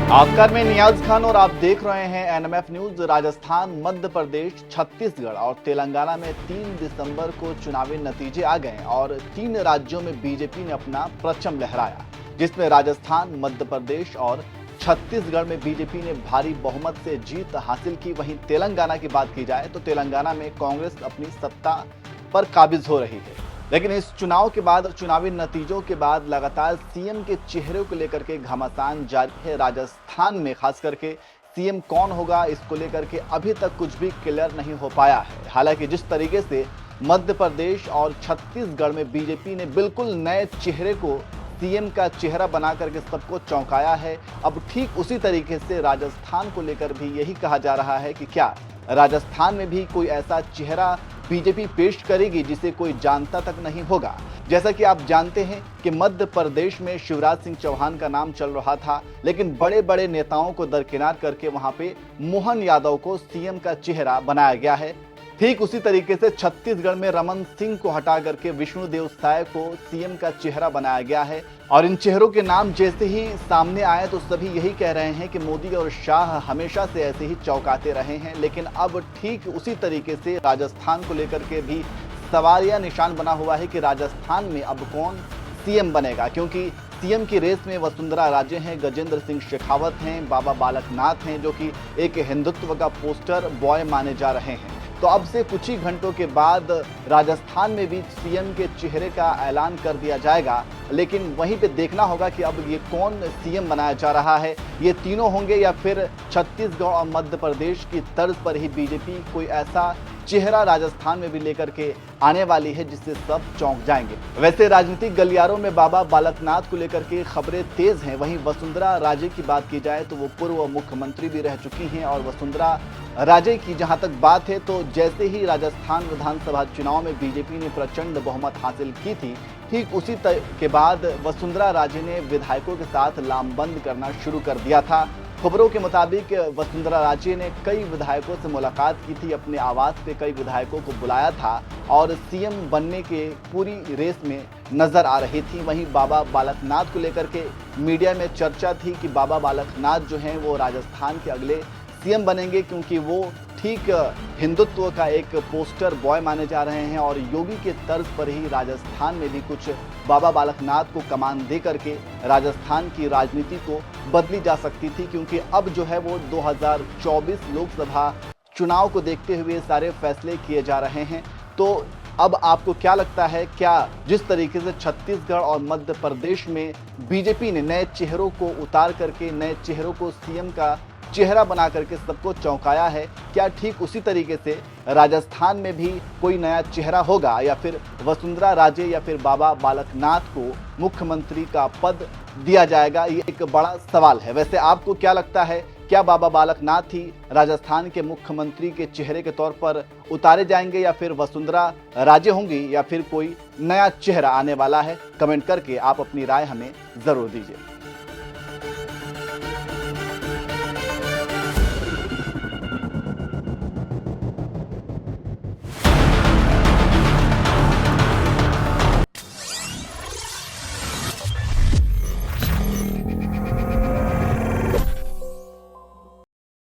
नमस्कार, मैं नियाज खान और आप देख रहे हैं एनएमएफ न्यूज। राजस्थान, मध्य प्रदेश, छत्तीसगढ़ और तेलंगाना में 3 दिसंबर को चुनावी नतीजे आ गए और 3 राज्यों में बीजेपी ने अपना परचम लहराया, जिसमें राजस्थान, मध्य प्रदेश और छत्तीसगढ़ में बीजेपी ने भारी बहुमत से जीत हासिल की। वहीं तेलंगाना की बात की जाए तो तेलंगाना में कांग्रेस अपनी सत्ता पर काबिज हो रही है। लेकिन इस चुनाव के बाद, चुनावी नतीजों के बाद लगातार सीएम के चेहरे को लेकर के घमासान जारी है। राजस्थान में खास करके सीएम कौन होगा, इसको लेकर के अभी तक कुछ भी क्लियर नहीं हो पाया है। हालांकि जिस तरीके से मध्य प्रदेश और छत्तीसगढ़ में बीजेपी ने बिल्कुल नए चेहरे को सीएम का चेहरा बना करके सबको चौंकाया है, अब ठीक उसी तरीके से राजस्थान को लेकर भी यही कहा जा रहा है कि क्या राजस्थान में भी कोई ऐसा चेहरा बीजेपी पेश करेगी जिसे कोई जानता तक नहीं होगा। जैसा कि आप जानते हैं कि मध्य प्रदेश में शिवराज सिंह चौहान का नाम चल रहा था, लेकिन बड़े बड़े नेताओं को दरकिनार करके वहां पे मोहन यादव को सीएम का चेहरा बनाया गया है। ठीक उसी तरीके से छत्तीसगढ़ में रमन सिंह को हटा करके विष्णुदेव साय को सीएम का चेहरा बनाया गया है। और इन चेहरों के नाम जैसे ही सामने आए तो सभी यही कह रहे हैं कि मोदी और शाह हमेशा से ऐसे ही चौंकाते रहे हैं। लेकिन अब ठीक उसी तरीके से राजस्थान को लेकर के भी सवाल या निशान बना हुआ है कि राजस्थान में अब कौन सीएम बनेगा, क्योंकि सीएम की रेस में वसुंधरा राजे हैं, गजेंद्र सिंह शेखावत हैं, बाबा बालकनाथ हैं, जो कि एक हिंदुत्व का पोस्टर बॉय माने जा रहे हैं। तो अब से कुछ ही घंटों के बाद राजस्थान में भी सीएम के चेहरे का ऐलान कर दिया जाएगा। लेकिन वहीं पे देखना होगा कि अब ये कौन सीएम बनाया जा रहा है, ये तीनों होंगे या फिर छत्तीसगढ़ और मध्य प्रदेश की तर्ज पर ही बीजेपी कोई ऐसा चेहरा राजस्थान में भी लेकर के आने वाली है जिससे सब चौंक जाएंगे। वैसे राजनीतिक गलियारों में बाबा बालकनाथ को लेकर के खबरें तेज हैं। वहीं वसुंधरा राजे की बात की जाए तो वो पूर्व मुख्यमंत्री भी रह चुकी हैं और वसुंधरा राजे की जहां तक बात है तो जैसे ही राजस्थान विधानसभा चुनाव में बीजेपी ने प्रचंड बहुमत हासिल की थी, ठीक उसी के बाद वसुंधरा राजे ने विधायकों के साथ लामबंद करना शुरू कर दिया था। खबरों के मुताबिक वसुंधरा राजे ने कई विधायकों से मुलाकात की थी, अपने आवास पे कई विधायकों को बुलाया था और सीएम बनने के पूरी रेस में नजर आ रही थी। वहीं बाबा बालकनाथ को लेकर के मीडिया में चर्चा थी कि बाबा बालकनाथ जो हैं वो राजस्थान के अगले सीएम बनेंगे, क्योंकि वो ठीक हिंदुत्व का एक पोस्टर बॉय माने जा रहे हैं और योगी के तर्ज पर ही राजस्थान में भी कुछ बाबा बालकनाथ को कमान दे करके राजस्थान की राजनीति को बदली जा सकती थी, क्योंकि अब जो है वो 2024 लोकसभा चुनाव को देखते हुए सारे फैसले किए जा रहे हैं। तो अब आपको क्या लगता है, क्या जिस तरीके से छत्तीसगढ़ और मध्य प्रदेश में बीजेपी ने नए चेहरों को उतार करके, नए चेहरों को सीएम का चेहरा बना करके सबको चौंकाया है, क्या ठीक उसी तरीके से राजस्थान में भी कोई नया चेहरा होगा या फिर वसुंधरा राजे या फिर बाबा बालकनाथ को मुख्यमंत्री का पद दिया जाएगा? ये एक बड़ा सवाल है। वैसे आपको क्या लगता है, क्या बाबा बालकनाथ ही राजस्थान के मुख्यमंत्री के चेहरे के तौर पर उतारे जाएंगे या फिर वसुंधरा राजे होंगी या फिर कोई नया चेहरा आने वाला है? कमेंट करके आप अपनी राय हमें जरूर दीजिए।